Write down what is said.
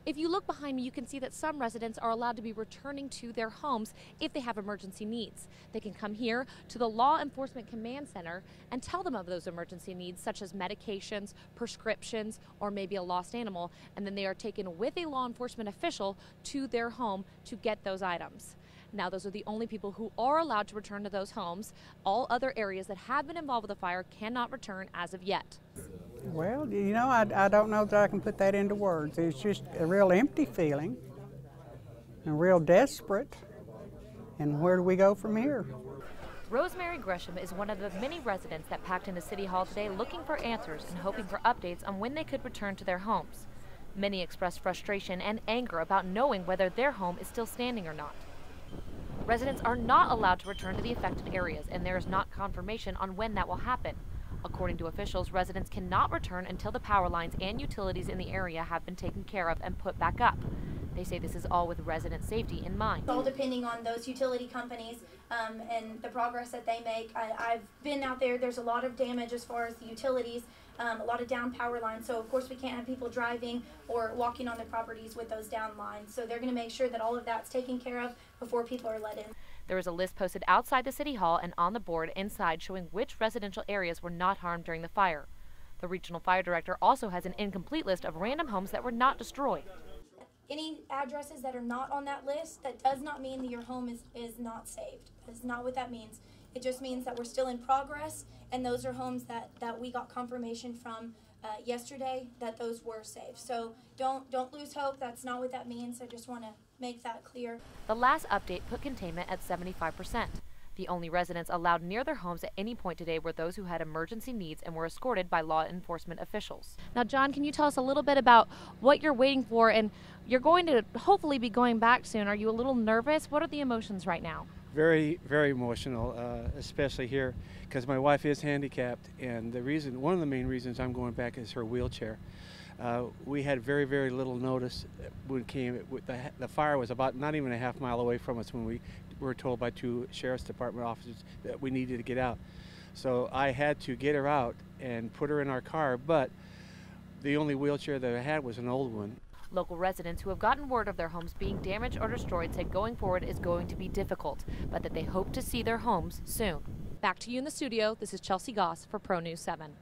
If you look behind me, you can see that some residents are allowed to be returning to their homes if they have emergency needs. They can come here to the Law Enforcement Command Center and tell them of those emergency needs, such as medications, prescriptions, or maybe a lost animal, and then they are taken with a law enforcement official to their home to get those items. Now, those are the only people who are allowed to return to those homes. All other areas that have been involved with the fire cannot return as of yet. Well, you know, I don't know that I can put that into words. It's just a real empty feeling and real desperate. And where do we go from here? Rosemary Gresham is one of the many residents that packed into City Hall today looking for answers and hoping for updates on when they could return to their homes. Many expressed frustration and anger about knowing whether their home is still standing or not. Residents are not allowed to return to the affected areas, and there is not confirmation on when that will happen. According to officials, residents cannot return until the power lines and utilities in the area have been taken care of and put back up. They say this is all with resident safety in mind. It's all depending on those utility companies and the progress that they make. I've been out there. There's a lot of damage as far as the utilities, a lot of down power lines. So of course we can't have people driving or walking on their properties with those down lines. So they're going to make sure that all of that's taken care of before people are let in. There is a list posted outside the City Hall and on the board inside showing which residential areas were not harmed during the fire. The regional fire director also has an incomplete list of random homes that were not destroyed. Any addresses that are not on that list, that does not mean that your home is not saved. That's not what that means. It just means that we're still in progress, and those are homes that we got confirmation from yesterday that those were saved. So don't lose hope. That's not what that means. I just want to make that clear. The last update put containment at 75%. The only residents allowed near their homes at any point today were those who had emergency needs and were escorted by law enforcement officials. Now, John, can you tell us a little bit about what you're waiting for? And you're going to hopefully be going back soon. Are you a little nervous? What are the emotions right now? Very, very emotional, especially here because my wife is handicapped, and one of the main reasons I'm going back is her wheelchair. We had very, very little notice when it came. The fire was about not even a half mile away from us when we were told by 2 sheriff's department officers that we needed to get out. So I had to get her out and put her in our car, but the only wheelchair that I had was an old one. Local residents who have gotten word of their homes being damaged or destroyed said going forward is going to be difficult, but that they hope to see their homes soon. Back to you in the studio. This is Chelsea Goss for Pro News 7.